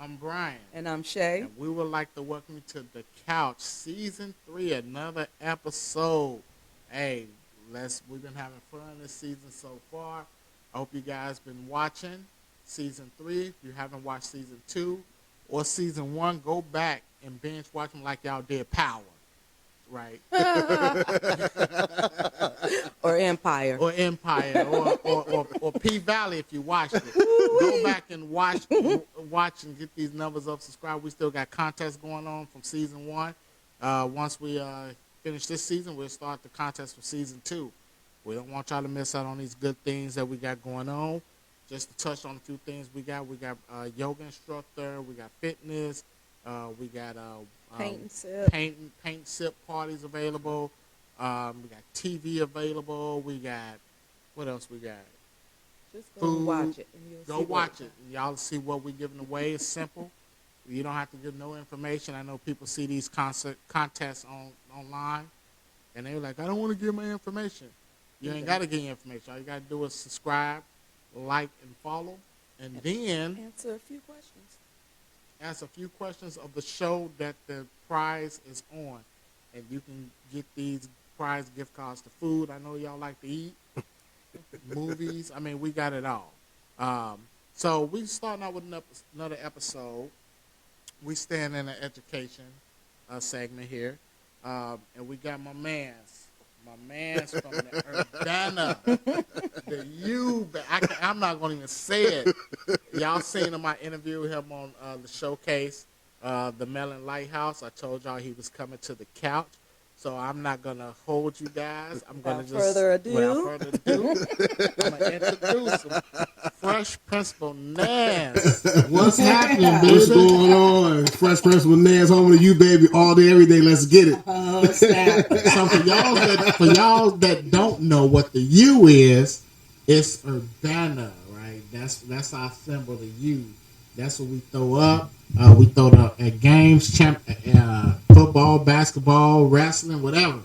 I'm Brian. And I'm Shay. And we would like to welcome you to The Couch, Season 3, another episode. Hey, we've been having fun this season so far. I hope you guys been watching Season 3. If you haven't watched Season 2 or Season 1, go back and binge watch them like y'all did Power. Right. Or Empire. Or P Valley if you watched it. Go back and watch and get these numbers up. Subscribe. We still got contests going on from Season 1. Once we finish this season, we'll start the contest for Season 2. We don't want y'all to miss out on these good things that we got going on. Just to touch on a few things we got yoga instructor, we got fitness, we got paint and sip. Paint sip parties available. We got TV available. We got, what else we got? Just go food. Watch it. Go watch it. And y'all see what we're giving away. It's simple. You don't have to give no information. I know people see these contests online, and they're like, I don't want to give my information. You ain't got to give your information. All you got to do is subscribe, like, and follow, and then answer a few questions. Ask a few questions of the show that the prize is on. And you can get these prize gift cards to food. I know y'all like to eat. Movies. I mean, we got it all. So we starting out with another episode. We stand in the education segment here. And we got my man's from the Urbana. I'm not going to even say it. Y'all seen him. I interviewed him on the showcase, the Mellon Lighthouse. I told y'all he was coming to the couch. So I'm not going to hold you guys. Without further ado, I'm going to introduce him. Fresh Principal Nance. What's happening, baby? What's going on? Fresh Principal Nance, home to you, baby, all day, every day. Let's get it. Oh, snap. So for y'all that don't know what the U is, it's Urbana, right? That's our symbol, the U. That's what we throw up. We throw it up at games, football, basketball, wrestling, whatever.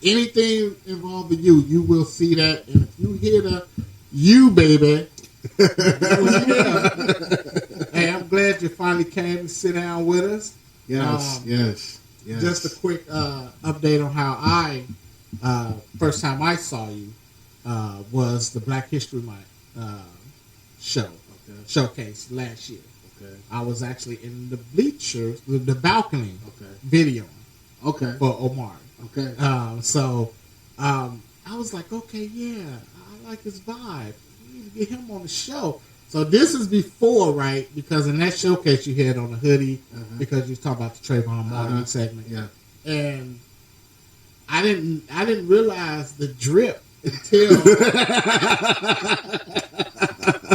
Anything involved with you will see that. And if you hear the U, baby, hey, I'm glad you finally came to sit down with us. Yes. Just a quick update on how first time I saw you was the Black History Month showcase last year. Okay. I was actually in the bleachers, the balcony, video, for Omar. Okay. So I was like, okay, yeah, I like his vibe. We need to get him on the show. So this is before, right? Because in that showcase you had on the hoodie, because you talked about the Trayvon Martin segment. Yeah. And I didn't realize the drip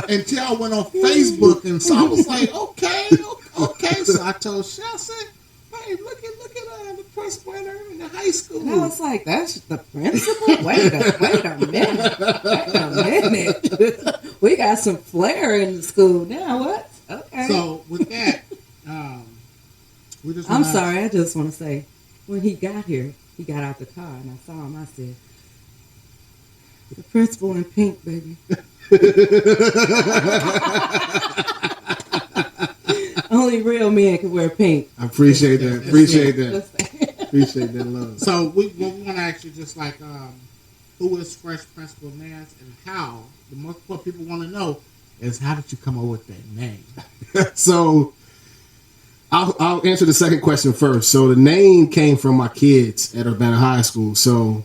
until I went on Facebook, and so I was like, okay. So I told Shay, I said, hey, look at the principal in the high school. And I was like, that's the principal? Wait a minute. We got some flair in the school now. What? Okay. So with that, I'm sorry. I just want to say, when he got here, he got out the car, and I saw him. I said, the principal in pink, baby. Only real men can wear pink. I appreciate that. Appreciate that love. So we want to ask you just like, who is Fresh Principal Nance, and how? What people want to know is, how did you come up with that name? So I'll answer the second question first. So the name came from my kids at Urbana High School. So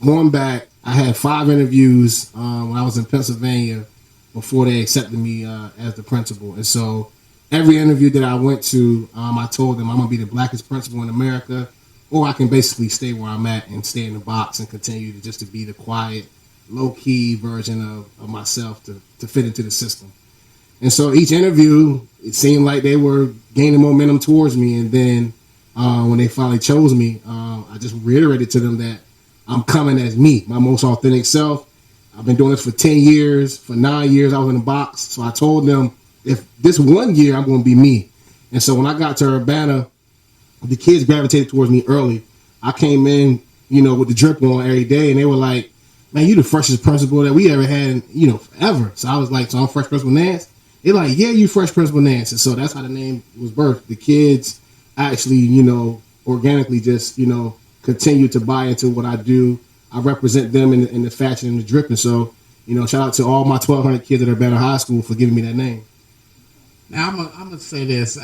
going back, I had 5 interviews when I was in Pennsylvania before they accepted me as the principal. And so every interview that I went to, I told them I'm going to be the blackest principal in America. or I can basically stay where I'm at and stay in the box and continue to just to be the quiet, low key version of myself to fit into the system. And so each interview, it seemed like they were gaining momentum towards me. And then when they finally chose me, I just reiterated to them that I'm coming as me, my most authentic self. I've been doing this for 10 years. For 9 years, I was in the box. So I told them, if this 1 year, I'm going to be me. And so when I got to Urbana, the kids gravitated towards me early. I came in, with the drip on every day, and they were like, man, you the freshest principal that we ever had, forever. So I was like, so I'm Fresh Principal Nance? They're like, yeah, you Fresh Principal Nance. And so that's how the name was birthed. The kids actually, organically just, continue to buy into what I do. I represent them in the fashion and the drip. And so, shout out to all my 1,200 kids at Urbana High School for giving me that name. Now I'm gonna say this: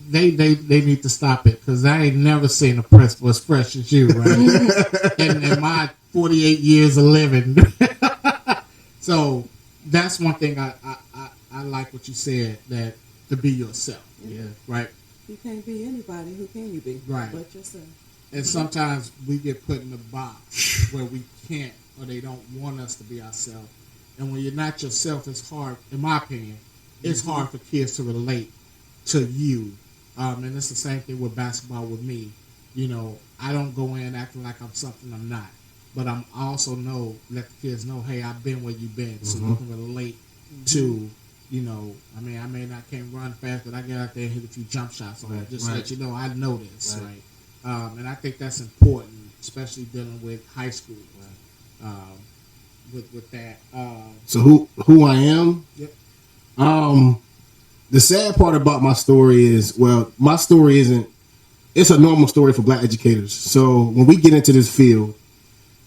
they need to stop it, because I ain't never seen a principal as fresh as you, right? in my 48 years of living. So that's one thing I like what you said, that to be yourself. Yeah. Right. You can't be anybody. Who can you be? Right. But yourself. And sometimes we get put in a box where we can't, or they don't want us to be ourselves. And when you're not yourself, it's hard, in my opinion, it's hard for kids to relate to you. And it's the same thing with basketball with me. I don't go in acting like I'm something I'm not. But I'm also let the kids know, hey, I've been where you've been. So you can relate to, I may not can't run fast, but I get out there and hit a few jump shots. Right, just let you know, I know this, right? And I think that's important, especially dealing with high school. With that. So who I am? Yep. The sad part about my story is, my story isn't. It's a normal story for Black educators. So when we get into this field,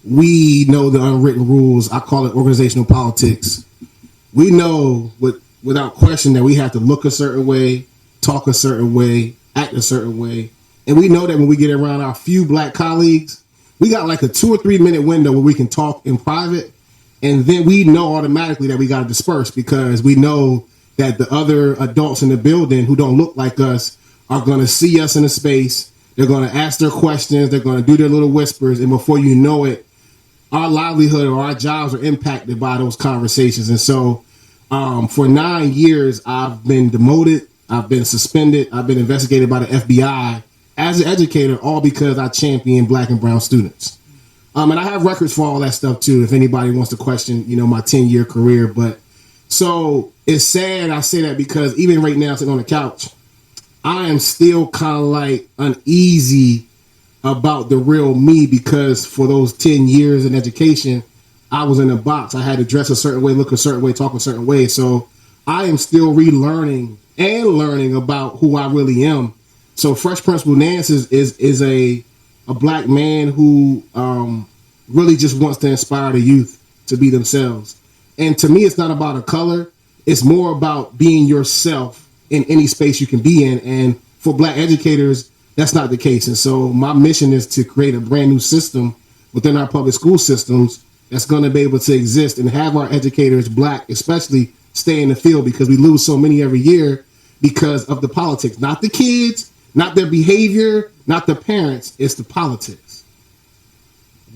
we know the unwritten rules. I call it organizational politics. We know without question that we have to look a certain way, talk a certain way, act a certain way. And we know that when we get around our few Black colleagues, we got like a 2 or 3 minute window where we can talk in private. And then we know automatically that we got to disperse, because we know that the other adults in the building who don't look like us are going to see us in a space. They're going to ask their questions. They're going to do their little whispers. And before you know it, our livelihood or our jobs are impacted by those conversations. And so for 9 years, I've been demoted. I've been suspended. I've been investigated by the FBI as an educator, all because I champion Black and brown students. And I have records for all that stuff too, if anybody wants to question, my 10-year career. But so it's sad I say that, because even right now, sitting on the couch, I am still kind of like uneasy about the real me, because for those 10 years in education, I was in a box. I had to dress a certain way, look a certain way, talk a certain way. So I am still relearning and learning about who I really am. So Fresh Principal Nance is a Black man who really just wants to inspire the youth to be themselves. And to me, it's not about a color. It's more about being yourself in any space you can be in. And for Black educators, that's not the case. And so my mission is to create a brand new system within our public school systems that's going to be able to exist and have our educators, Black especially, stay in the field, because we lose so many every year because of the politics. Not the kids, not their behavior, not the parents. It's the politics.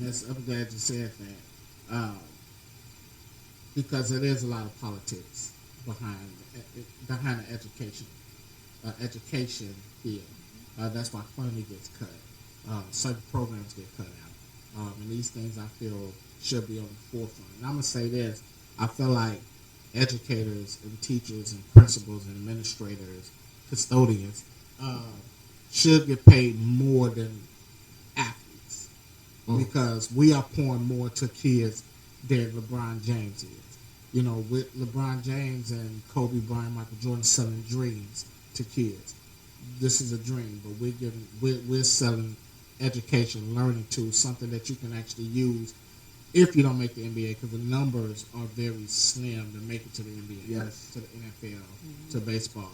I'm glad you said that, because it is a lot of politics behind the education field. That's why funding gets cut. Certain programs get cut out, and these things I feel should be on the forefront. And I'm gonna say this: I feel like educators and teachers and principals and administrators, custodians, should get paid more than athletes, because we are pouring more to kids than LeBron James is. With LeBron James and Kobe Bryant, Michael Jordan selling dreams to kids. This is a dream, but we're selling education, learning tools, something that you can actually use if you don't make the NBA, because the numbers are very slim to make it to the NBA, yes, to the NFL, to baseball.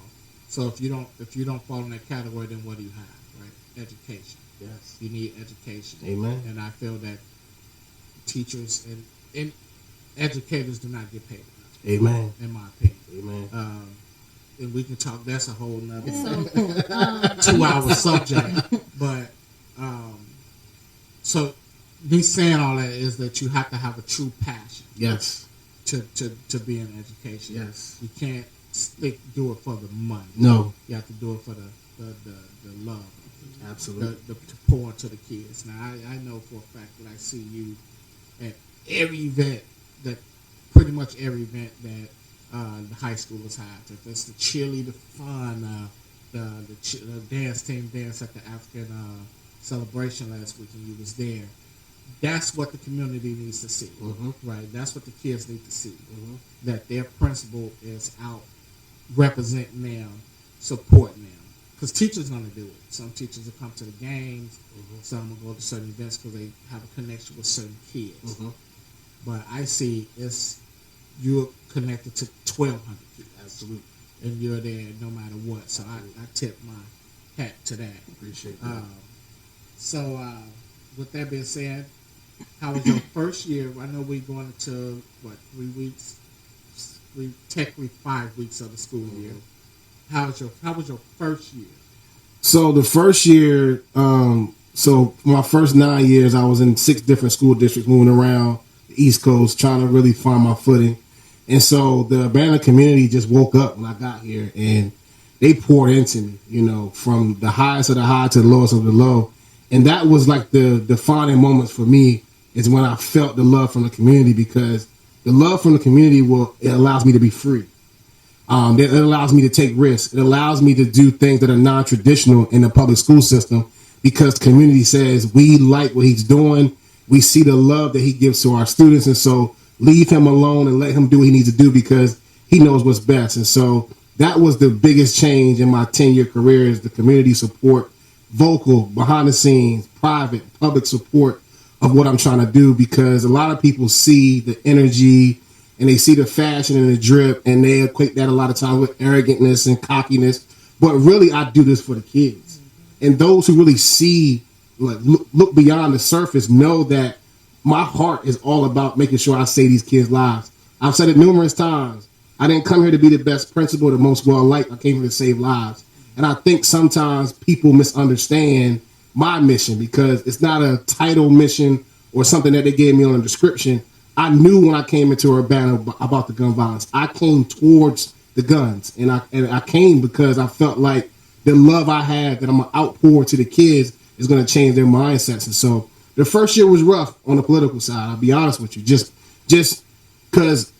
So if you don't fall in that category, then what do you have? Right? Education. Yes. You need education. Amen. And I feel that teachers and educators do not get paid enough. Amen. In my opinion. Amen. And we can talk. That's a whole nother 2-hour subject. But So, me saying all that is that you have to have a true passion. Yes. To be in education. Yes. You can't do it for the money. No. You have to do it for the love. Absolutely. To pour into the kids. Now, I know for a fact that I see you at every event, that pretty much every event that the high schoolers have. If it's the cheerleader fun, the dance team dance at the African celebration last week, and you was there. That's what the community needs to see, right? That's what the kids need to see. That their principal is out representing them, supporting them. Because teachers are going to do it. Some teachers will come to the games. Some will go to certain events because they have a connection with certain kids. But I see you're connected to 1,200 kids. Absolutely. And you're there no matter what. So I tip my hat to that. Appreciate that. So with that being said, how was your first year? I know we're going into, 3 weeks? Technically 5 weeks of the school year. How was your first year? So the first year, so my first 9 years, I was in 6 different school districts, moving around the East Coast, trying to really find my footing. And so the Urbana community just woke up when I got here, and they poured into me, from the highest of the high to the lowest of the low. And that was like the defining moments for me, is when I felt the love from the community, because the love from the community it allows me to be free. It allows me to take risks. It allows me to do things that are non-traditional in the public school system, because the community says, we like what he's doing. We see the love that he gives to our students. And so leave him alone and let him do what he needs to do, because he knows what's best. And so that was the biggest change in my 10-year career, is the community support, vocal, behind the scenes, private, public support of what I'm trying to do, because a lot of people see the energy and they see the fashion and the drip, and they equate that a lot of times with arrogantness and cockiness. But really, I do this for the kids. And those who really see, like, look beyond the surface, know that my heart is all about making sure I save these kids' lives. I've said it numerous times. I didn't come here to be the best principal, the most well-liked. I came here to save lives. And I think sometimes people misunderstand my mission, because it's not a title mission or something that they gave me on a description. I knew when I came into Urbana about the gun violence. I came towards the guns, and I came because I felt like the love I had that I'm gonna outpour to the kids is going to change their mindsets. And so the first year was rough on the political side. I'll be honest with you, just because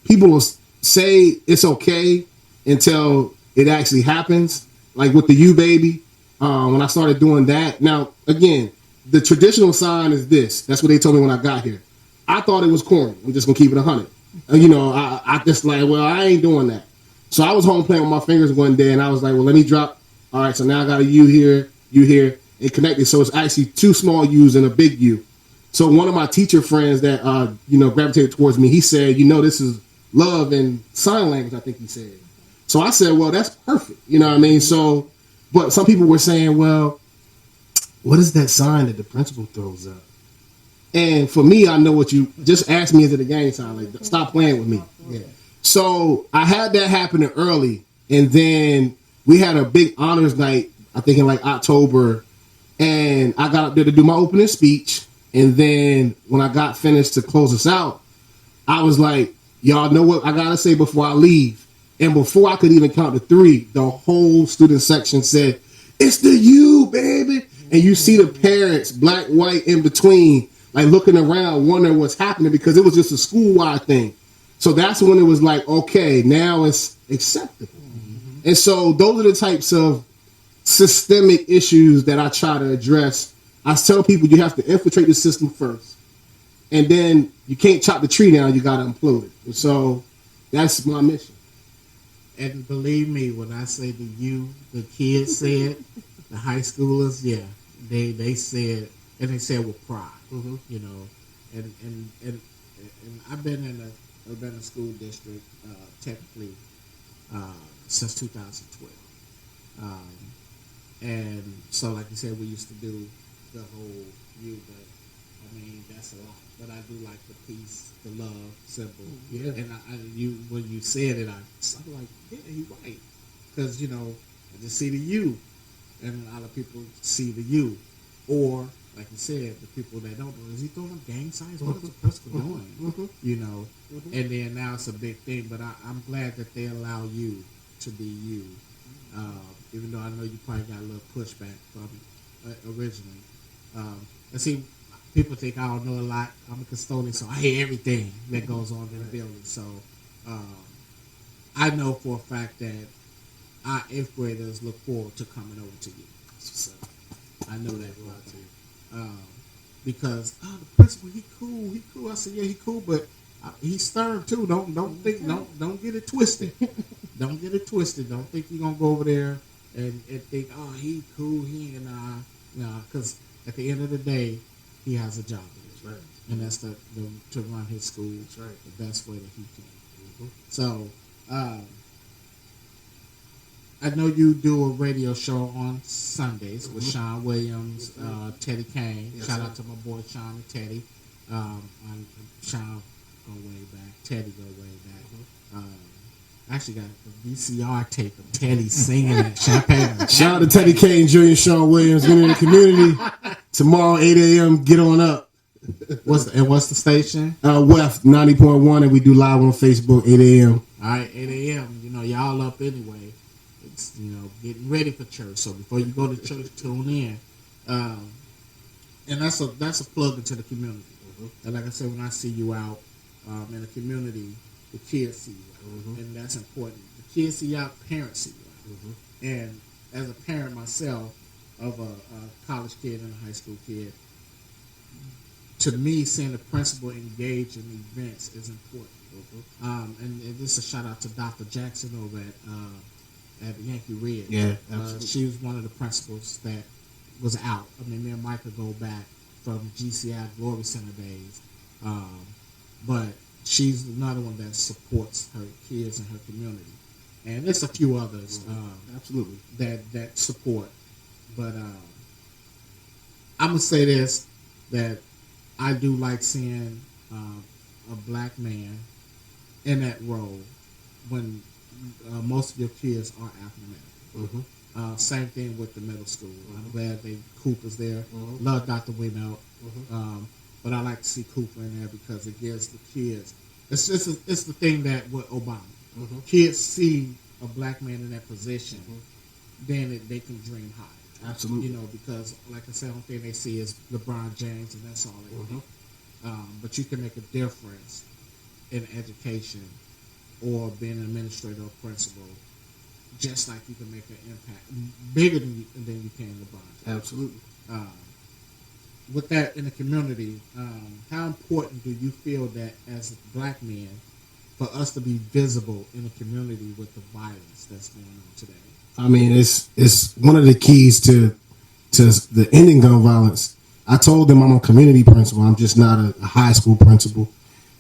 people will say it's okay until it actually happens. Like with the U baby, when I started doing that. Now again, the traditional sign is this. That's what they told me when I got here. I thought it was corny. I'm just gonna keep it 100. I just like, well, I ain't doing that. So I was home playing with my fingers one day, and I was like, well, let me drop. All right, so now I got a U here, and connected. So it's actually 2 small U's and a big U. So one of my teacher friends that gravitated towards me, he said, this is love and sign language, I think he said. So I said, well, that's perfect. You know what I mean? So, but some people were saying, well, what is that sign that the principal throws up? And for me, I know what you just asked me, is it a gang sign? Like, stop playing with me. Yeah. So I had that happening early, and then we had a big honors night, I think in like October, and I got up there to do my opening speech. And then when I got finished to close us out, I was like, y'all know what I gotta say before I leave. And before I could even count to 3, the whole student section said, it's the U, baby. And you see the parents, black, white, in between, like looking around, wondering what's happening, because it was just a school-wide thing. So that's when it was like, okay, now it's acceptable. Mm-hmm. And so those are the types of systemic issues that I try to address. I tell people you have to infiltrate the system first, and then you can't chop the tree down, you got to implode it. And so that's my mission. And believe me, when I say the you, the kids said, the high schoolers, yeah, they said, and they said with pride, and I've been in a Urbana school district technically since 2012, and so like you said, we used to do the whole you, but I mean that's a lot. But I do like the peace, the love symbol. Yeah. And when you said it, I'm like, yeah, you're right, because I just see the you, and a lot of people see the you, or like you said, the people that don't know, is he throwing up gang signs? What is the principal doing? You know, and then now it's a big thing. But I'm glad that they allow you to be you, even though I know you probably got a little pushback from originally. And see, people think I don't know a lot. I'm a custodian, so I hear everything that goes on in the building. So I know for a fact that our 8th graders look forward to coming over to you. So I know that about you. Because the principal, he cool. I said, yeah, he cool, but he's stern too. Don't get it twisted. Don't get it twisted. Don't think you're gonna go over there and think, oh, he cool. He ain't nah. Because at the end of the day, he has a job. That's right. And that's to run his school. That's right. The best way that he can. So. I know you do a radio show on Sundays with Sean Williams, Teddy Kane. Yes, Shout sir. out to my boy Sean and Teddy. Sean go way back. Teddy go way back. Actually got the VCR tape of Teddy singing at Champagne. Shout out to Teddy Kane Jr., Sean Williams, been in the community. Tomorrow, 8 a.m., get on up. What's the station? WEF 90.1, and we do live on Facebook, 8 a.m. All right, 8 a.m. You know, y'all up anyway. It's, getting ready for church. So before you go to church, tune in. And that's a plug into the community. And like I said, when I see you out in the community, the kids see you out. And that's important. The kids see you out, parents see you out. And as a parent myself of a college kid and a high school kid, to me, seeing the principal engage in events is important. And this is a shout out to Dr. Jackson over at Yankee Red. Yeah, absolutely. She was one of the principals that was out. I mean, me and Micah go back from GCI Glory Center days. But she's another one that supports her kids and her community. And there's a few others Absolutely. that support. But I'm going to say this, that I do like seeing a black man in that role when most of your kids are African American. Same thing with the middle school. I'm glad Cooper's there. Love Dr. Winnell. But I like to see Cooper in there because it gives the kids. It's the thing that with Obama. Kids see a black man in that position, then they can dream high. Absolutely. Because like I said, the only thing they see is LeBron James, and that's all they think. But you can make a difference in education or being an administrator or principal, just like you can make an impact bigger than you can LeBron James. Absolutely. With that in the community, how important do you feel that as black men for us to be visible in the community with the violence that's going on today? I mean, it's one of the keys to the ending gun violence. I told them I'm a community principal. I'm just not a high school principal.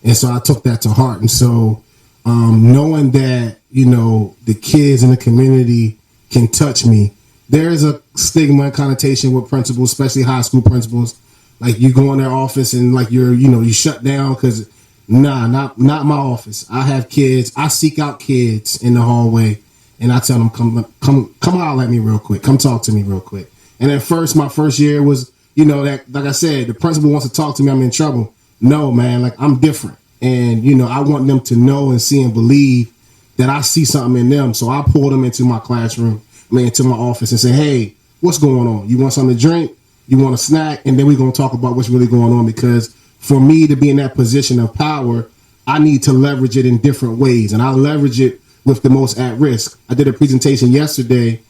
And so I took that to heart. And so knowing that, the kids in the community can touch me, there is a stigma and connotation with principals, especially high school principals. Like you go in their office and like you shut down because not my office. I have kids. I seek out kids in the hallway and I tell them, come holler at me real quick. Come talk to me real quick. And at first, my first year was, that, like I said, the principal wants to talk to me, I'm in trouble. No, man, like I'm different. And, I want them to know and see and believe that I see something in them. So I pull them into my classroom, into my office and say, hey, what's going on? You want something to drink? You want a snack? And then we're going to talk about what's really going on, because for me to be in that position of power, I need to leverage it in different ways. And I leverage it with the most at risk. I did a presentation yesterday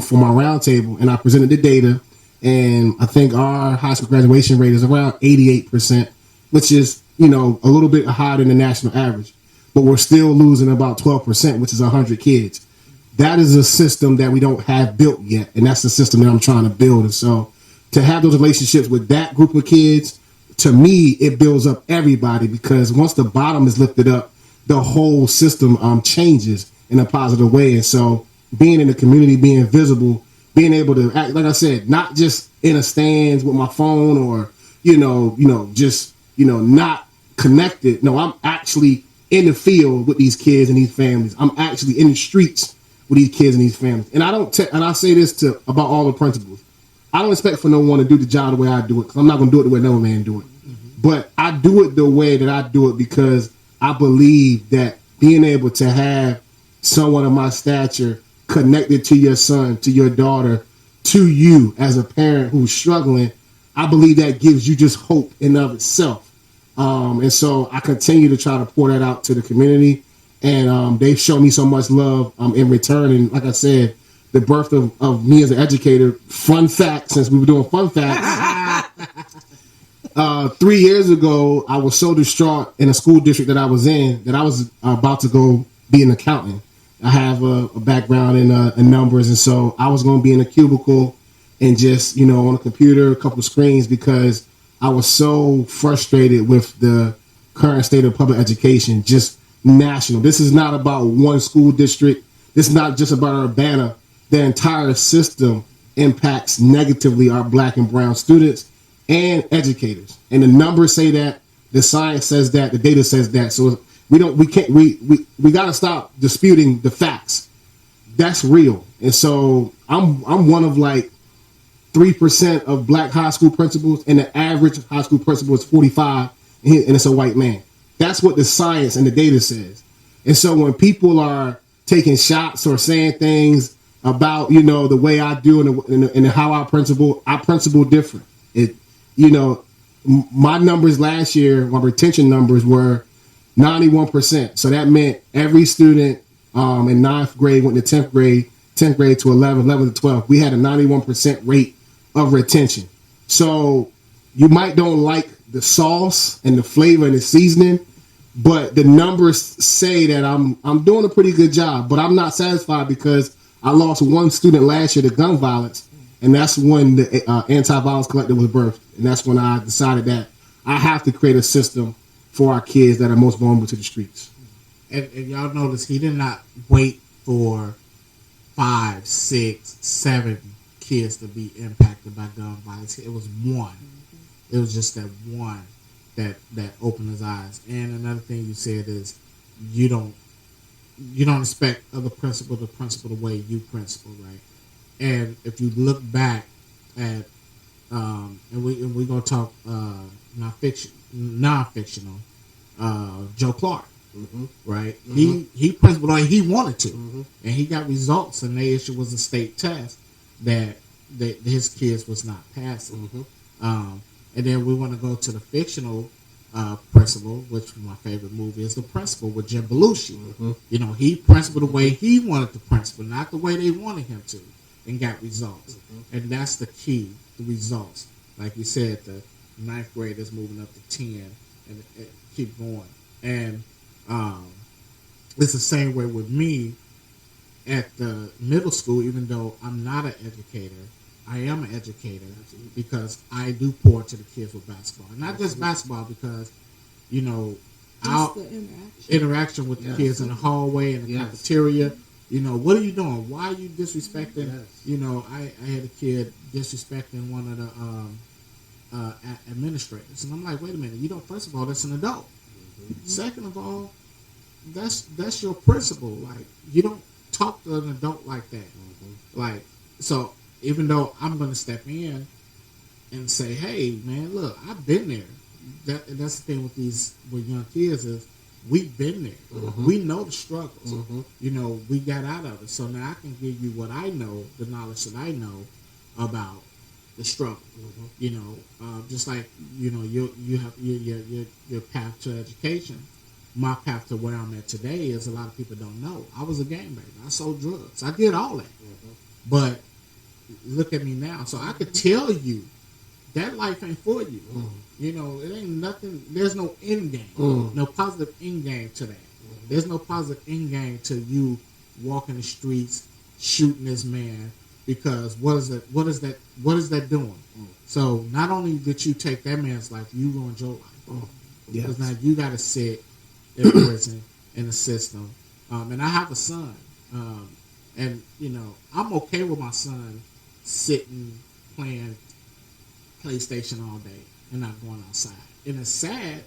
for my roundtable, and I presented the data. And I think our high school graduation rate is around 88%, which is, a little bit higher than the national average. But we're still losing about 12%, which is 100 kids. That is a system that we don't have built yet. And that's the system that I'm trying to build. And so to have those relationships with that group of kids, to me, it builds up everybody, because once the bottom is lifted up, the whole system changes in a positive way. And so being in the community, being visible, being able to act, like I said, not just in a stands with my phone or, not connected. No, I'm actually in the field with these kids and these families. I'm actually in the streets with these kids and these families. And I don't, and I say this about all the principals. I don't expect for no one to do the job the way I do it, because I'm not going to do it the way another man do it. But I do it the way that I do it because I believe that being able to have someone of my stature connected to your son, to your daughter, to you as a parent who's struggling, I believe that gives you just hope in of itself. And so I continue to try to pour that out to the community. And they've shown me so much love in return. And like I said, the birth of me as an educator, fun fact, since we were doing fun facts, 3 years ago, I was so distraught in a school district that I was in that I was about to go be an accountant. I have a background in numbers, and so I was going to be in a cubicle and just, on a computer, a couple of screens, because I was so frustrated with the current state of public education, just national. This is not about one school district. This is not just about Urbana. The entire system impacts negatively our black and brown students and educators. And the numbers say that, the science says that, the data says that. So we got to stop disputing the facts. That's real. And so I'm one of like 3% of black high school principals, and the average high school principal is 45, and it's a white man. That's what the science and the data says. And so when people are taking shots or saying things about, the way I do and how I principle different. My numbers last year, my retention numbers were 91%. So that meant every student in ninth grade went to 10th grade to 11th to 12th. We had a 91% rate of retention. So you might don't like the sauce and the flavor and the seasoning, but the numbers say that I'm doing a pretty good job. But I'm not satisfied because I lost one student last year to gun violence, and that's when the anti-violence collective was birthed. And that's when I decided that I have to create a system for our kids that are most vulnerable to the streets. And y'all notice he did not wait for 5, 6, 7 kids to be impacted by gun violence. It was one. It was just that one that opened his eyes. And another thing you said is you don't expect other principal to principal the way you principal, right? And if you look back at and we're gonna talk non-fictional Joe Clark, right? He principled like he wanted to, and he got results, and the issue was a state test that his kids was not passing. And then we want to go to the fictional principal, which is my favorite movie, is The Principal with Jim Belushi. He principled the way he wanted to principle, not the way they wanted him to, and got results. And that's the key, the results. Like you said, the ninth grade is moving up to 10 and keep going. And it's the same way with me at the middle school. Even though I'm not an educator, I am an educator because I do pour into the kids with basketball. And not just basketball, because, our interaction with the kids in the hallway, in the cafeteria. What are you doing? Why are you disrespecting? I had a kid disrespecting one of the administrators. And I'm like, wait a minute. First of all, that's an adult. Second of all, that's your principal. Like, you don't talk to an adult like that. Like, so even though I'm going to step in and say, hey, man, look, I've been there. That's the thing with young kids is we've been there. We know the struggles. We got out of it. So now I can give you what I know, the knowledge that I know about the struggle. Just like, you have your path to education. My path to where I'm at today is a lot of people don't know. I was a gangbanger. I sold drugs. I did all that. But look at me now. So I could tell you that life ain't for you. It ain't nothing. There's no end game. No positive end game to that. There's no positive end game to you walking the streets shooting this man, because what is that doing? So not only did you take that man's life, you ruined your life. Because now you got to sit in prison in the system. And I have a son. And I'm okay with my son sitting playing PlayStation all day and not going outside. And it's sad,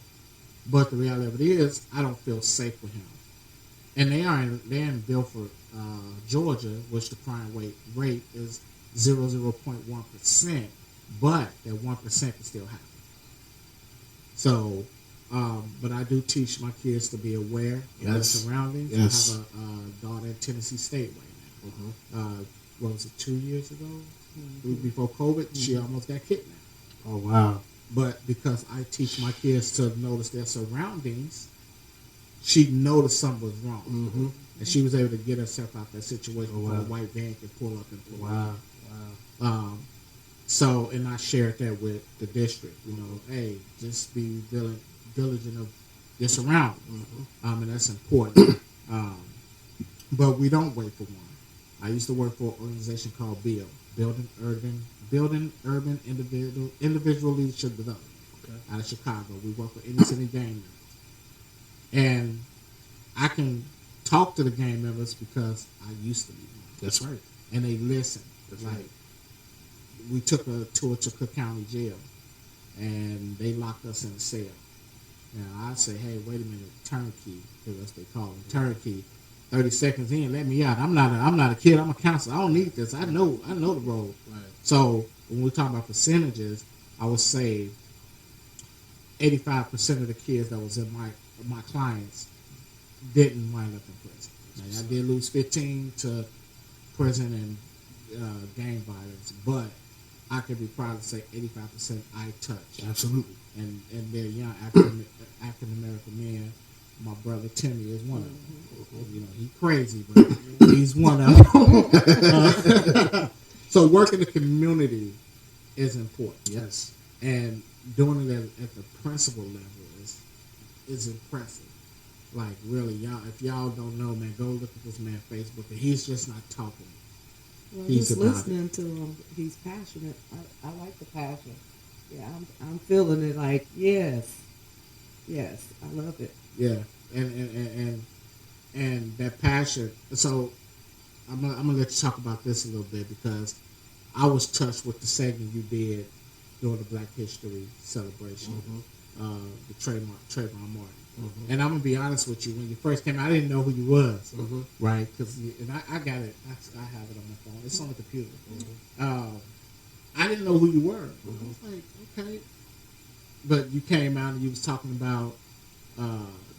but the reality of it is I don't feel safe with him. And they're in Belfort, Georgia, which the crime rate is 0.1%, but that 1% can still happen. So, but I do teach my kids to be aware of their surroundings. Yes. I have a daughter at Tennessee State right now. What was it, 2 years ago? Before COVID, she almost got kidnapped. Oh, wow. But because I teach my kids to notice their surroundings, she noticed something was wrong. And she was able to get herself out that situation where a white van could pull up and pull her. So, and I shared that with the district, hey, just be diligent of your surroundings. And that's important. But we don't wait for one. I used to work for an organization called BILD, Building Urban Individual Leadership Development, out of Chicago. We work with inner city gang members. And I can talk to the gang members because I used to be one. That's right. And they listen. That's like, right. we took a tour to Cook County Jail, and they locked us in a cell. Now, I say, hey, wait a minute, turnkey, because that's what they call them, turnkey. 30 seconds in, let me out. I'm not a kid. I'm a counselor. I don't need this. I know the role. Right. So when we talk about percentages, I would say 85% of the kids that was in my clients didn't wind up in prison. Now, I did lose 15 to prison and gang violence, but I can be proud to say 85% I touched. Absolutely. And they're young African American men. My brother Timmy is one of them. He's crazy, but he's one of them. So working in the community is important. Yes. And doing it at the principal level is impressive. Like, really, y'all, if y'all don't know, man, go look at this man's Facebook, and he's just not talking. Well, He's just about listening to him, he's passionate. I like the passion. Yeah, I'm feeling it. Like, yes, I love it. Yeah, and that passion. So I'm gonna let you talk about this a little bit, because I was touched with the segment you did during the Black History celebration, the Trayvon Martin. And I'm gonna be honest with you. When you first came out, I didn't know who you was, right? Because I got it. I have it on my phone. It's on the computer. I didn't know who you were. I was like, okay. But you came out and you was talking about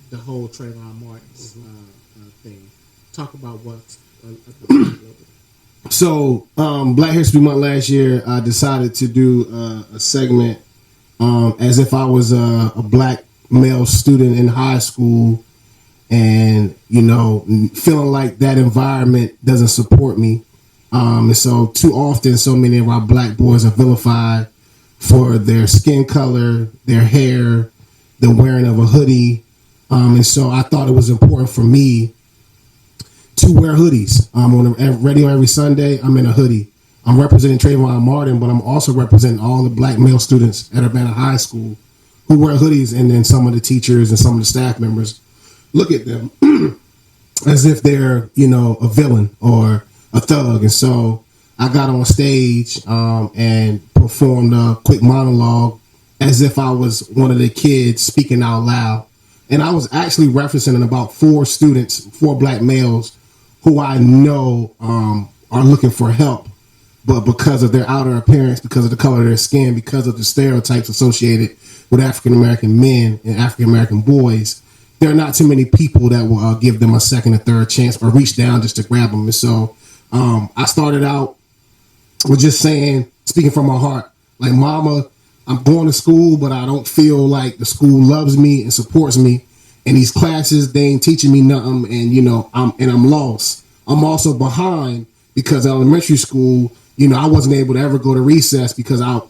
the whole Trayvon Martin's thing. Talk about what's So, Black History Month last year, I decided to do a segment as if I was a black male student in high school, and feeling like that environment doesn't support me. And so too often, so many of our black boys are vilified for their skin color, their hair, the wearing of a hoodie. And so I thought it was important for me to wear hoodies. On the radio every Sunday, I'm in a hoodie. I'm representing Trayvon Martin, but I'm also representing all the black male students at Urbana High School who wear hoodies, and then some of the teachers and some of the staff members look at them as if they're, a villain or a thug. And so I got on stage and performed a quick monologue as if I was one of the kids speaking out loud. And I was actually referencing about 4 black males who I know are looking for help, but because of their outer appearance, because of the color of their skin, because of the stereotypes associated with African American men and African American boys, there are not too many people that will give them a second or third chance or reach down just to grab them. And so I started out with just saying, speaking from my heart, like, Mama, I'm going to school, but I don't feel like the school loves me and supports me. And these classes, they ain't teaching me nothing, and I'm lost. I'm also behind because elementary school, I wasn't able to ever go to recess because I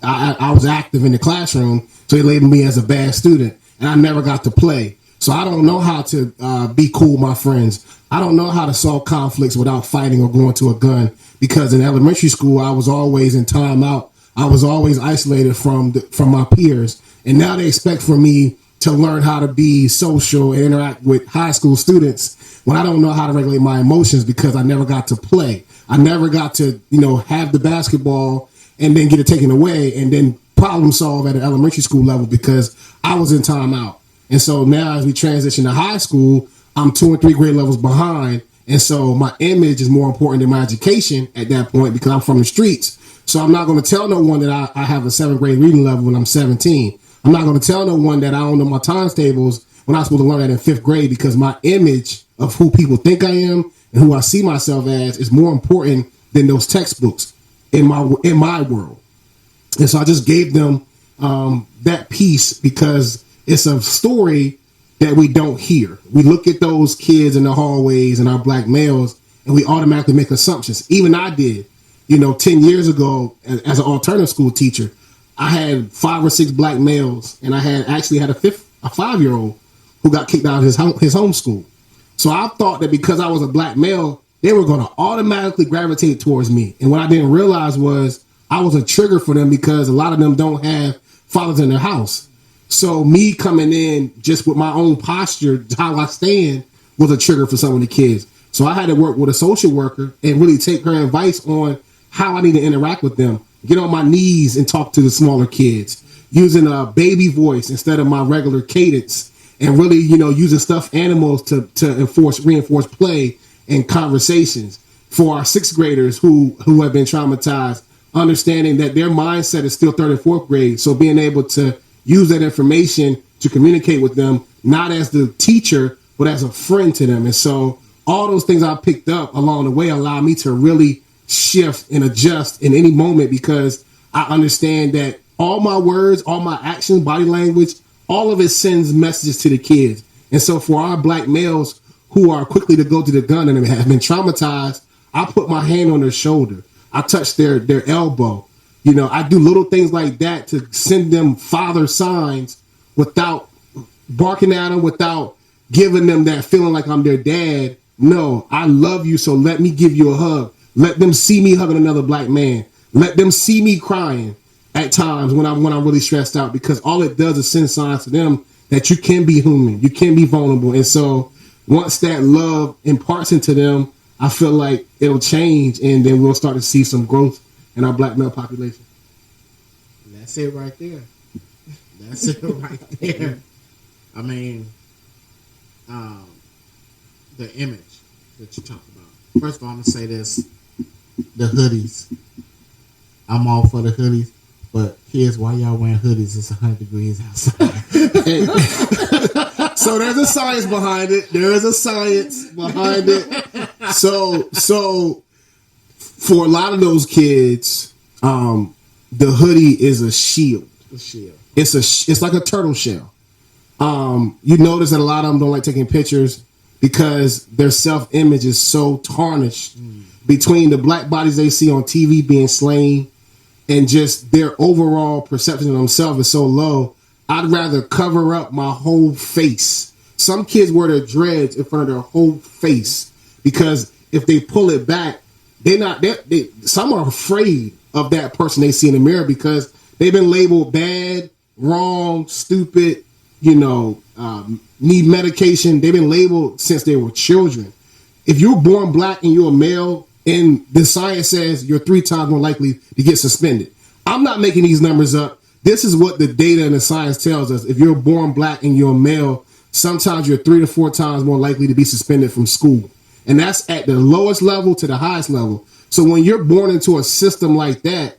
was active in the classroom, so they labeled me as a bad student, and I never got to play. So I don't know how to be cool with my friends. I don't know how to solve conflicts without fighting or going to a gun, because in elementary school, I was always in timeout. I was always isolated from my peers, and now they expect from me to learn how to be social and interact with high school students when I don't know how to regulate my emotions because I never got to play. I never got to, have the basketball and then get it taken away and then problem solve at an elementary school level because I was in timeout. And so now as we transition to high school, I'm 2 and 3 grade levels behind, And so my image is more important than my education at that point because I'm from the streets. So I'm not going to tell no one that I have a 7th grade reading level when I'm 17. I'm not going to tell no one that I don't know my times tables when I'm supposed to learn that in 5th grade because my image of who people think I am and who I see myself as is more important than those textbooks in my world. And so I just gave them that piece because it's a story that we don't hear. We look at those kids in the hallways and our black males and we automatically make assumptions. Even I did. 10 years ago as an alternative school teacher, I had 5 or 6 black males and I had a 5-year-old who got kicked out of his homeschool. So I thought that because I was a black male, they were going to automatically gravitate towards me. And what I didn't realize was I was a trigger for them because a lot of them don't have fathers in their house. So me coming in just with my own posture, how I stand, was a trigger for some of the kids. So I had to work with a social worker and really take her advice on how I need to interact with them. Get on my knees and talk to the smaller kids using a baby voice instead of my regular cadence, and really, using stuffed animals to reinforce play and conversations for our 6th graders who have been traumatized, understanding that their mindset is still 3rd and 4th grade. So being able to use that information to communicate with them, not as the teacher, but as a friend to them. And so all those things I picked up along the way allow me to really shift and adjust in any moment because I understand that all my words, all my actions, body language, all of it sends messages to the kids. And so for our black males who are quickly to go to the gun and have been traumatized, I put my hand on their shoulder. I touch their elbow. I do little things like that to send them father signs without barking at them, without giving them that feeling like I'm their dad. No, I love you, so let me give you a hug. Let them see me hugging another black man. Let them see me crying at times when I'm really stressed out, because all it does is send signs to them that you can be human, you can be vulnerable. And so once that love imparts into them, I feel like it'll change, and then we'll start to see some growth in our black male population. That's it right there. That's it right there. I mean, the image that you talk about. First of all, I'm going to say this. The hoodies. I'm all for the hoodies. But kids, why y'all wearing hoodies? It's 100 degrees outside. So there's a science behind it. There is a science behind it. So for a lot of those kids, the hoodie is a shield. A shield. It's like a turtle shell. You notice that a lot of them don't like taking pictures because their self-image is so tarnished between the black bodies they see on TV being slain and just their overall perception of themselves is so low. I'd rather cover up my whole face. Some kids wear their dreads in front of their whole face because if they pull it back, some are afraid of that person they see in the mirror because they've been labeled bad, wrong, stupid, need medication. They've been labeled since they were children. If you're born black and you're a male, and the science says you're 3 times more likely to get suspended. I'm not making these numbers up. This is what the data and the science tells us. If you're born black and you're a male, sometimes you're 3 to 4 times more likely to be suspended from school. And that's at the lowest level to the highest level. So when you're born into a system like that,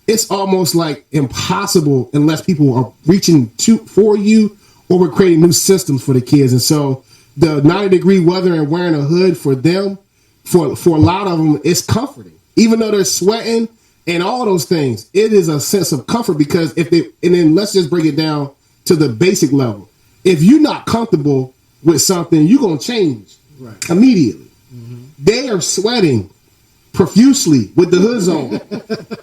it's almost like impossible unless people are reaching for you, or we're creating new systems for the kids. And so the 90-degree weather and wearing a hood for them, for a lot of them, it's comforting. Even though they're sweating and all those things, it is a sense of comfort because and then let's just break it down to the basic level. If you're not comfortable with something, you're going to change immediately. Mm-hmm. They are sweating profusely with the hoods on,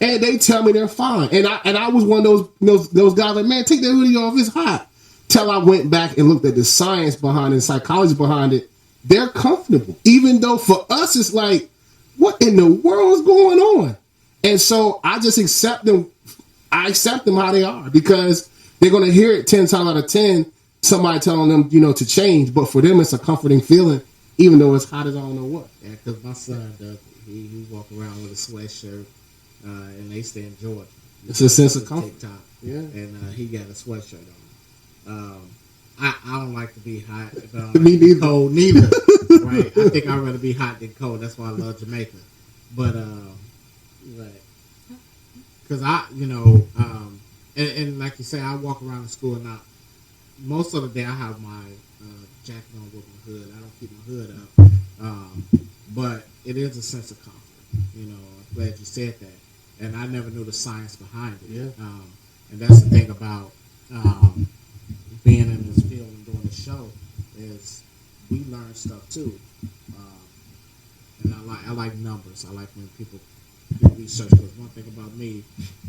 and they tell me they're fine. And I was one of those guys like, man, take that hoodie off, it's hot. Till I went back and looked at the science behind it, psychology behind it. They're comfortable, even though for us it's like, what in the world is going on? And so I just accept them. I accept them how they are because they're going to hear it 10 times out of 10. Somebody telling them, to change, but for them it's a comforting feeling, even though it's hot as I don't know what. Yeah, because my son does. He walk around with a sweatshirt, and they stay in Georgia. It's a sense of comfort. TikTok. Yeah, and he got a sweatshirt on. I don't like to be hot. Me neither. Cold neither. Right. I think I'd rather be hot than cold. That's why I love Jamaica. But because and like you say, I walk around the school and most of the day I have my jacket on with my hood. I don't keep my hood up. But it is a sense of comfort. I'm glad you said that. And I never knew the science behind it. Yeah. And that's the thing about being in this field and doing the show is we learn stuff too. And I like numbers. I like when people do research, because one thing about me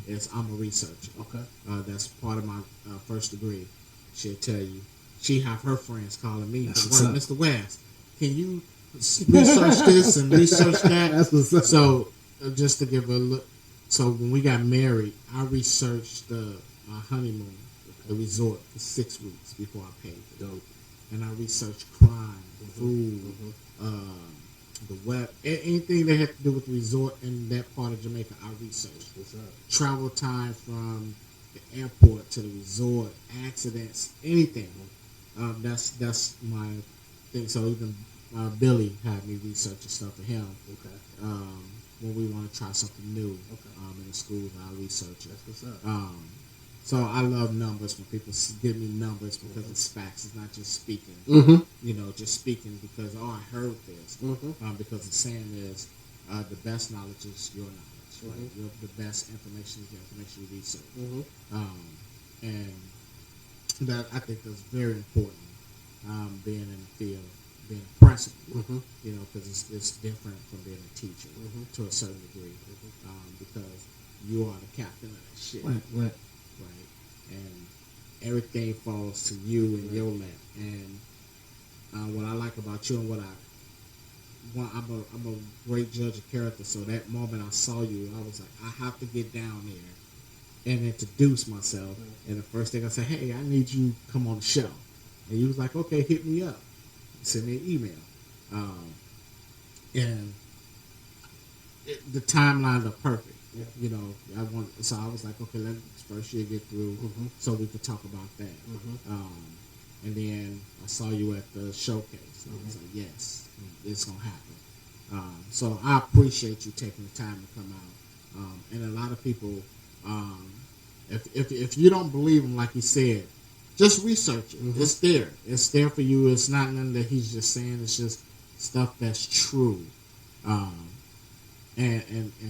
is I'm a researcher. Okay. That's part of my first degree. She'll tell you. She have her friends calling me, Mr. West, can you research this and research that? That's what's up. So just to give a look, so when we got married, I researched my honeymoon, the resort, for 6 weeks before I paid for it. And I researched crime, food, the web, anything that had to do with the resort in that part of Jamaica. I researched. Travel time from the airport to the resort, accidents, anything. That's my thing. So even Billy had me researching stuff for him. Okay. When we want to try something new in the schools, I research it. That's what's up. So I love numbers when people give me numbers because it's facts. It's not just speaking. Just speaking because I heard this. Because the saying is the best knowledge is your knowledge. Right? The best information is the information you research. And that I think that's very important. Being in the field, being a principal, because it's different from being a teacher to a certain degree, because you are the captain of that ship, right? And everything falls to you and your lap. And what I like about you and I'm a great judge of character. So that moment I saw you, I was like, I have to get down there and introduce myself. And the first thing I said, hey, I need you to come on the show. And you was like, okay, hit me up. Send me an email. The timelines are perfect. So I was like, okay, let's first year get through so we could talk about that. And then I saw you at the showcase. And I was like, yes, it's going to happen. So I appreciate you taking the time to come out. And a lot of people, if you don't believe him, like he said, just research it. It's there. It's there for you. It's not nothing that he's just saying. It's just stuff that's true. And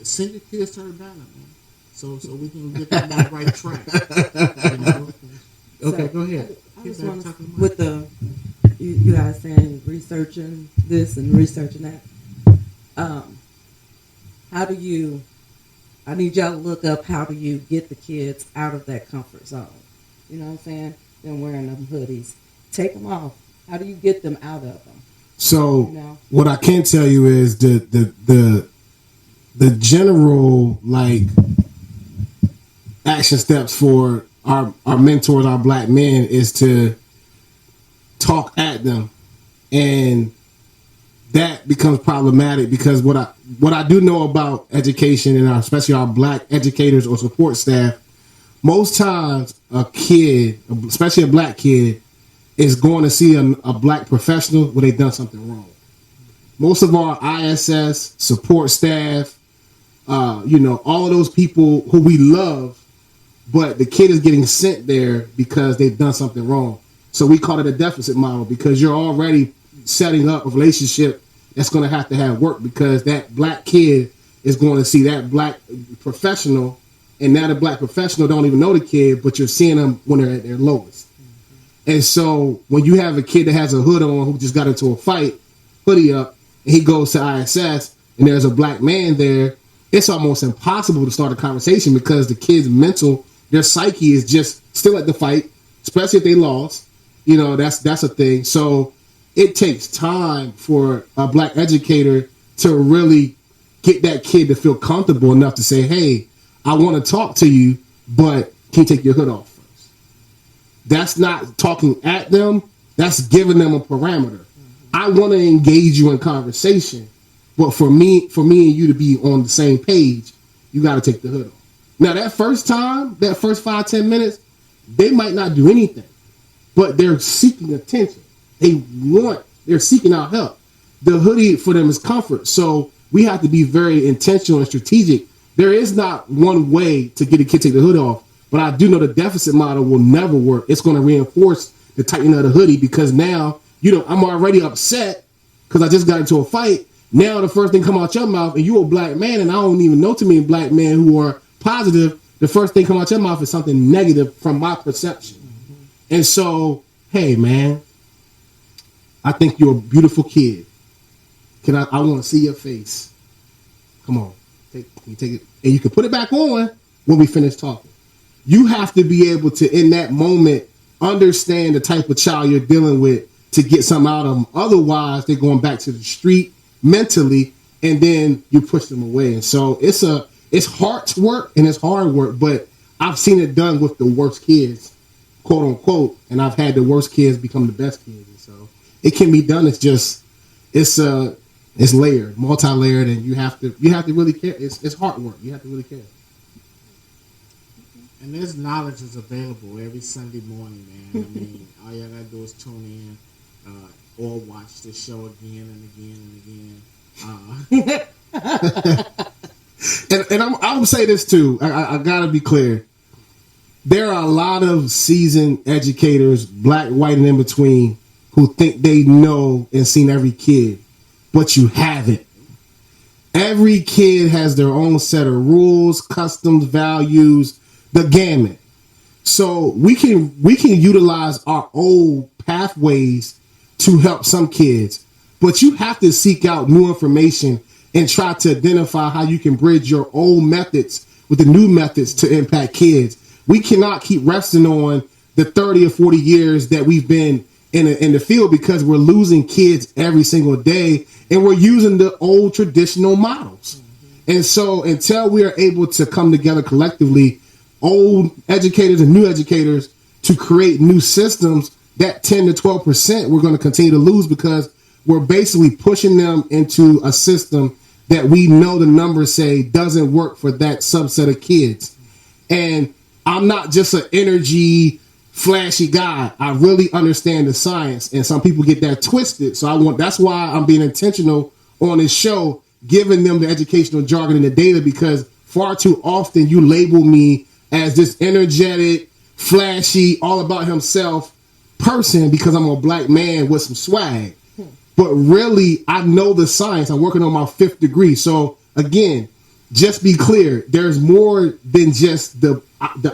send your kids to Urbana, man. So we can get them on the right track. Okay, go ahead. I just want to, with you guys saying researching this and researching that. I need y'all to look up how do you get the kids out of that comfort zone. You know what I'm saying? Them wearing them hoodies. Take them off. How do you get them out of them? So what I can tell you is the general action steps for our mentors, our black men, is to talk at them, and that becomes problematic because what I do know about education and especially our black educators or support staff, most times a kid, especially a black kid, is going to see a black professional where they've done something wrong. Most of our ISS support staff, all of those people who we love, but the kid is getting sent there because they've done something wrong. So we call it a deficit model because you're already setting up a relationship that's going to have work because that black kid is going to see that black professional, and now the black professional don't even know the kid, but you're seeing them when they're at their lowest. And so when you have a kid that has a hood on who just got into a fight, hoodie up, and he goes to ISS and there's a black man there, it's almost impossible to start a conversation because the kid's their psyche is just still at the fight, especially if they lost. That's a thing. So it takes time for a black educator to really get that kid to feel comfortable enough to say, hey, I want to talk to you, but can you take your hood off first? That's not talking at them. That's giving them a parameter. I want to engage you in conversation, but for me and you to be on the same page, you got to take the hood off. Now, that first 5-10 minutes, they might not do anything, but they're seeking attention. They want They're seeking out help. The hoodie for them is comfort. So we have to be very intentional and strategic. There is not one way to get a kid to take the hood off, but I do know the deficit model will never work. It's going to reinforce the tightening of the hoodie because now, I'm already upset because I just got into a fight. Now the first thing come out your mouth, and you're a black man, and I don't even know too many black men who are positive. The first thing come out your mouth is something negative from my perception. Mm-hmm. And so, hey man, I think you're a beautiful kid. I want to see your face. Come on. Take it. And you can put it back on when we finish talking. You have to be able to, in that moment, understand the type of child you're dealing with to get something out of them. Otherwise, they're going back to the street mentally, and then you push them away. And so it's hard work and it's hard work, but I've seen it done with the worst kids, quote unquote, and I've had the worst kids become the best kids. And so it can be done. It's layered, multi-layered, and you have to really care. It's hard work. You have to really care. And this knowledge is available every Sunday morning, man. I mean, all you gotta do is tune in or watch the show again and again and again. And I'm gonna say this too. I gotta be clear. There are a lot of seasoned educators, black, white, and in between, who think they know and seen every kid, but you haven't. Every kid has their own set of rules, customs, values, the gamut. So we can utilize our old pathways to help some kids, but you have to seek out new information and try to identify how you can bridge your old methods with the new methods to impact kids. We cannot keep resting on the 30 or 40 years that we've been in the field because we're losing kids every single day and we're using the old traditional models. Mm-hmm. And so until we are able to come together collectively, old educators and new educators, to create new systems, that 10 to 12% we're going to continue to lose because we're basically pushing them into a system that we know the numbers say doesn't work for that subset of kids. And I'm not just an energy flashy guy. I really understand the science, and some people get that twisted. So that's why I'm being intentional on this show, giving them the educational jargon and the data, because far too often you label me as this energetic, flashy, all about himself person because I'm a black man with some swag. But really, I know the science. I'm working on my 5th degree. So again, just be clear. There's more than just the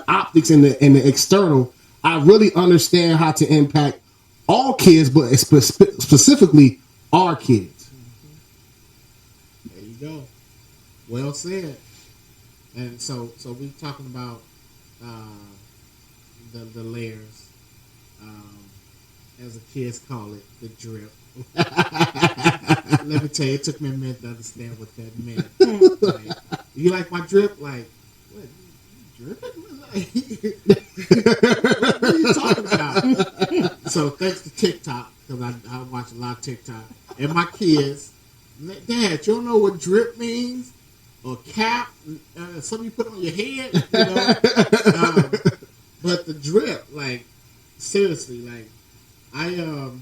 optics and the external. I really understand how to impact all kids, but specifically our kids. There you go. Well said. And so we talking about the layers, as the kids call it, the drip. Let me tell you, it took me a minute to understand what that meant. Like, you like my drip? Like, what? You dripping? What are you talking about? So thanks to TikTok, because I watch a lot of TikTok, and my kids, Dad, you don't know what drip means? Or cap, something you put on your head, you know? But the drip, like, seriously, like, I had to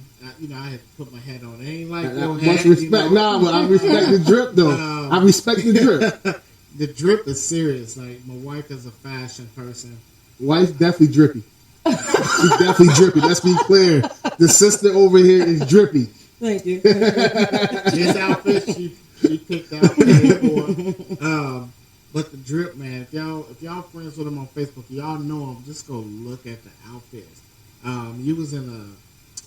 put my hat on. It ain't like your hat. Much respect. Nah, but I respect the drip, though. I respect the drip. The drip is serious. Like, my wife is a fashion person. Wife's definitely drippy. She's definitely drippy. Let's be clear. The sister over here is drippy. Thank you. This outfit, she picked out for. But the drip, man, if y'all friends with him on Facebook, y'all know him, just go look at the outfits. You was in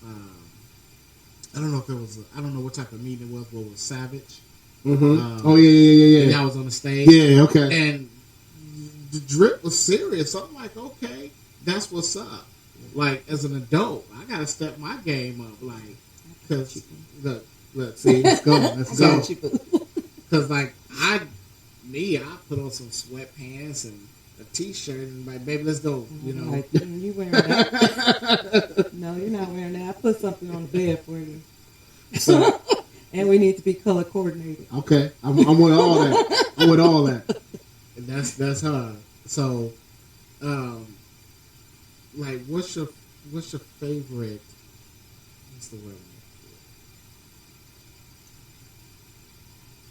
I don't know if it was, I don't know what type of meeting it was, but it was Savage. Mm-hmm. Yeah. And y'all was on the stage. Yeah, okay. And the drip was serious. So I'm like, okay, that's what's up. Like, as an adult, I got to step my game up. Like, because, look, see, let's go. Because, like, I put on some sweatpants and a t-shirt and like, baby, let's go, you know. Like, you wearing that? No, you're not wearing that. I put something on the bed for you. So, and we need to be color coordinated. Okay, I'm with all that. I'm with all that. And that's her. So, like, what's your favorite? What's the word?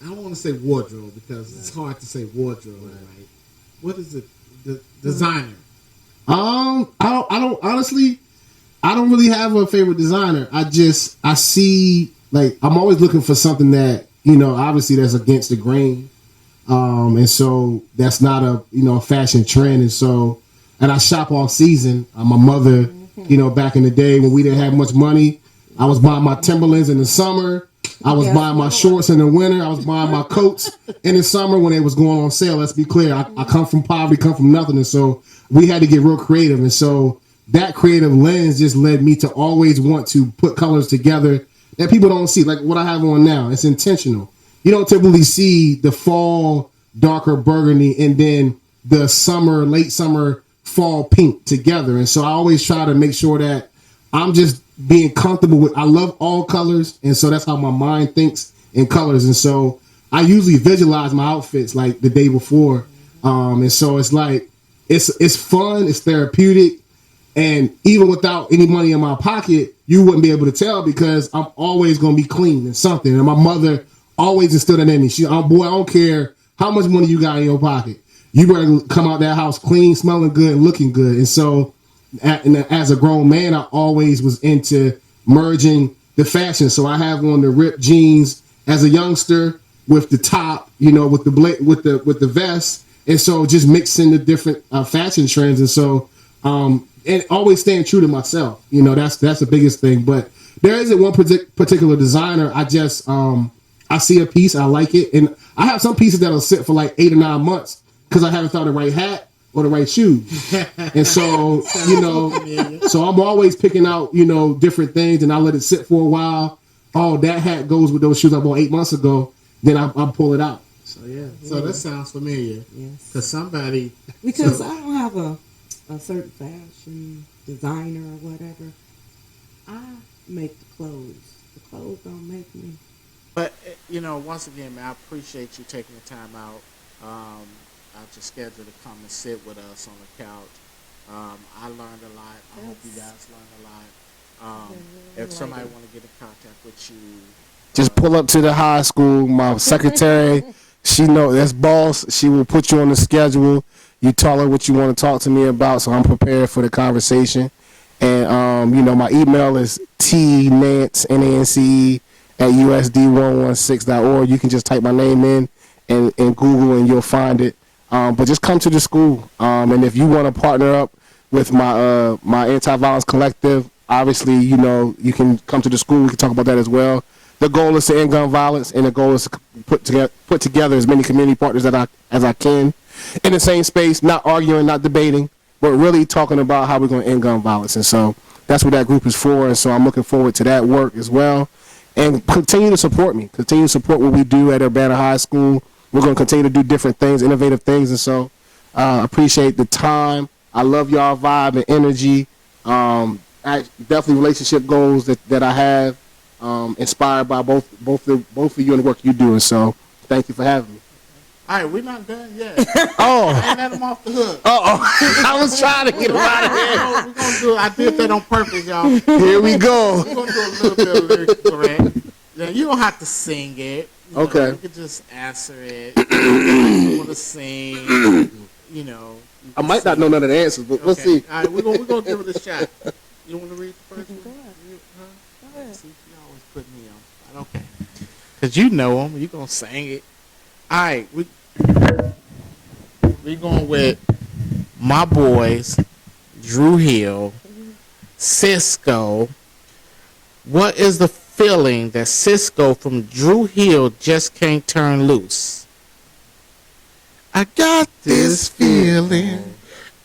I don't want to say wardrobe because it's hard to say wardrobe. Right? What is it? The designer. I don't honestly. I don't really have a favorite designer. I see like I'm always looking for something that obviously that's against the grain, and so that's not a fashion trend, and I shop all season. My mother, back in the day when we didn't have much money, I was buying my Timberlands in the summer. I was buying my shorts in the winter. I was buying my coats in the summer when they was going on sale. Let's be clear. I come from poverty, come from nothing, and so we had to get real creative, and so that creative lens just led me to always want to put colors together that people don't see, like what I have on now. It's intentional. You don't typically see the fall darker burgundy and then the summer, late summer, fall pink together. And so I always try to make sure that I'm just being comfortable with, I love all colors. And so that's how my mind thinks in colors. And so I usually visualize my outfits like the day before. And so it's like, it's fun, it's therapeutic. And even without any money in my pocket, you wouldn't be able to tell because I'm always going to be clean and something. And my mother always instilled that in me. Boy, I don't care how much money you got in your pocket. You better come out that house clean, smelling good, and looking good. And so as a grown man, I always was into merging the fashion. So I have on the ripped jeans as a youngster with the top, with the vest. And so just mixing the different fashion trends. And so, and always staying true to myself. That's the biggest thing. But there isn't one particular designer. I just I see a piece, I like it, and I have some pieces that'll sit for like 8 or 9 months because I haven't found the right hat or the right shoes. And so so I'm always picking out different things, and I let it sit for a while. Oh, that hat goes with those shoes I bought 8 months ago. Then I pull it out. So yeah. So that sounds familiar. Yes. Because somebody. Because I don't have a certain fashion designer or whatever. I make the clothes. The clothes don't make me. But, once again, man, I appreciate you taking the time out out your schedule to come and sit with us on the couch. I learned a lot. I hope you guys learned a lot. If somebody want to get in contact with you. Just pull up to the high school. My secretary, she know that's boss. She will put you on the schedule. You tell her what you want to talk to me about, so I'm prepared for the conversation. And, my email is tnance, Nance, at usd116.org. You can just type my name in and Google and you'll find it. But just come to the school. And if you want to partner up with my anti-violence collective, obviously, you can come to the school. We can talk about that as well. The goal is to end gun violence, and the goal is to put together as many community partners as I can in the same space, not arguing, not debating, but really talking about how we're going to end gun violence. And so that's what that group is for. And so I'm looking forward to that work as well. And continue to support me. Continue to support what we do at Urbana High School. We're going to continue to do different things, innovative things. And so I appreciate the time. I love y'all vibe and energy. Definitely relationship goals that I have, inspired by both of you and the work you do. And so thank you for having me. All right, we're not done yet. Oh. I ain't let him off the hook. I was trying to get him out of here. We're gonna do it. I did that on purpose, y'all. Here we go. We're going to do a little bit of lyrics correct. Now, you don't have to sing it. Okay. You can just answer it. If you want to sing, I might not know none of the answers, but we'll see. All right, we're gonna give it a shot. You want to read the first one? Go ahead. Go ahead. See, you always put me on. Okay. Because you know them. You're going to sing it. All right. We going with my boys, Drew Hill, Cisco. What is the feeling that Cisco from Drew Hill just can't turn loose? I got this feeling,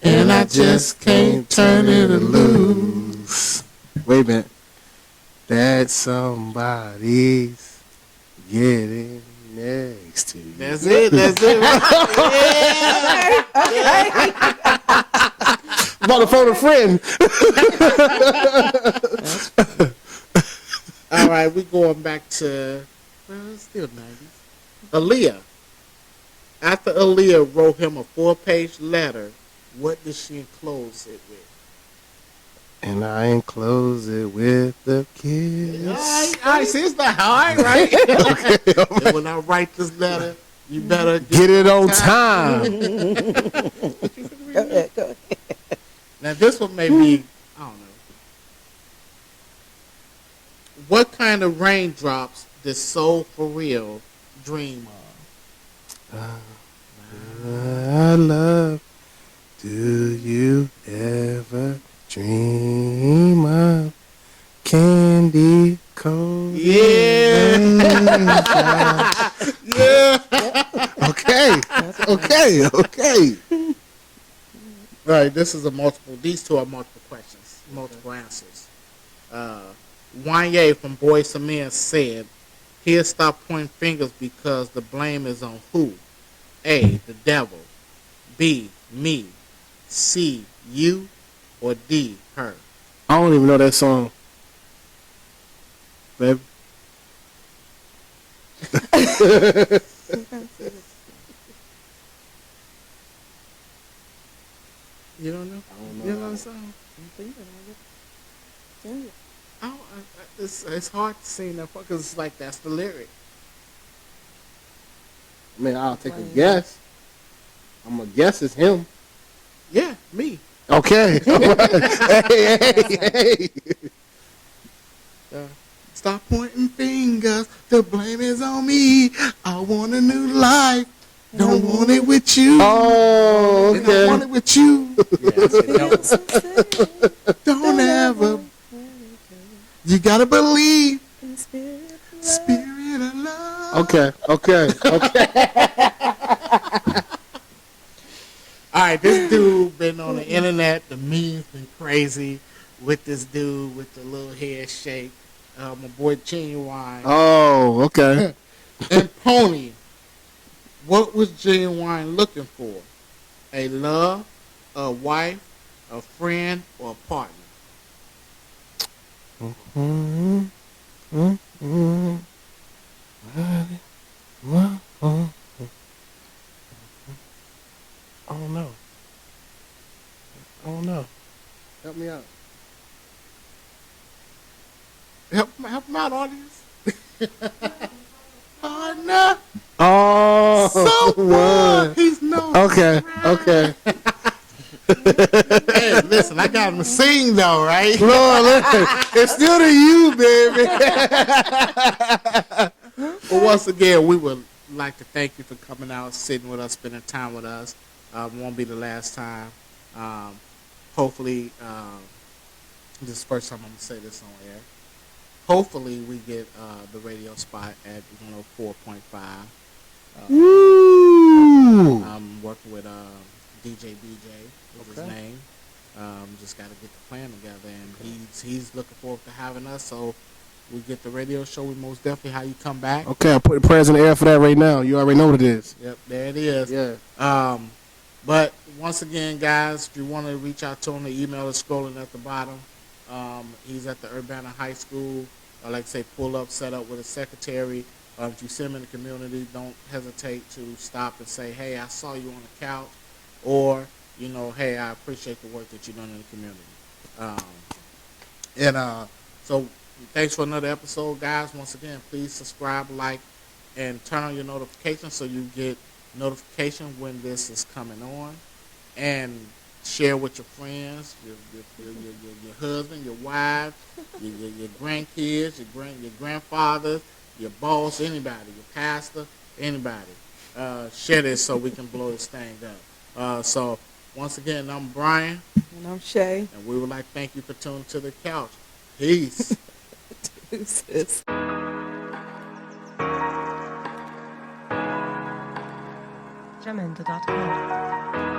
and I just can't turn it loose. Wait a minute. That somebody's getting next to you. That's it. That's it. I'm on the phone with a friend. All right, we're going back to, it's still 90s. Aaliyah. After Aaliyah wrote him a 4-page letter, what did she enclose it with? And I enclose it with a kiss. right, see, it's not hard, right? Okay. And when I write this letter, you better Get it on time. Go ahead. Now, this one may be, I don't know. What kind of raindrops does Soul for Real dream of? I love. Do you ever dream of candy cold? Yeah. Yeah. Okay. Okay. All right, this is a multiple. These two are multiple questions, multiple answers. Wanye from Boys to Men said, "Here, stop pointing fingers because the blame is on who? A, the devil. B, me. C, you. Or D, her." I don't even know that song. Baby. You don't know? You know the song? It's hard to sing that because it's like that's the lyric. I mean, I'll take a guess. I'm gonna guess it's him. Yeah, me. Okay. Hey. Stop pointing fingers. The blame is on me. I want a new life. Don't want it with you. Oh, And I want okay. it with you. Don't ever. You gotta believe. Spirit of love. Okay. All right, this dude been on the internet. The memes been crazy with this dude with the little head shake. My boy Genuine. Oh, okay. And Pony. What was Genuine looking for? A love, a wife, a friend, or a partner? I don't know. Help me out. Help him out, audience. Partner. Oh, So he's no. Okay. Hey, listen, I got him to sing though, right? Lord, listen, it's still to you, baby. But once again, we would like to thank you for coming out, sitting with us, spending time with us. Won't be the last time. Hopefully, this is the first time I'm going to say this on air. Hopefully, we get the radio spot at 104.5. Woo! I'm working with DJ BJ, is his name. Just got to get the plan together, and he's looking forward to having us. So we get the radio show. We most definitely how you come back. Okay, I'm putting prayers in the air for that right now. You already know what it is. Yep, there it is. Yeah. But once again, guys, if you want to reach out to him, the email is scrolling at the bottom. He's at the Urbana High School. Like I say, pull up, set up with a secretary. If you see him in the community, don't hesitate to stop and say, "Hey, I saw you on the couch," or "Hey, I appreciate the work that you're doing in the community." So thanks for another episode, guys. Once again, please subscribe, like, and turn on your notifications so you get notification when this is coming on, and share with your friends, your husband, your wife, your grandkids, your grandfather, your boss, anybody, your pastor, anybody. Share this so we can blow this thing up. So once again, I'm Brian, And I'm Shay. and we would like to thank you for tuning to the couch. Peace. Deuces. Jamendo.com.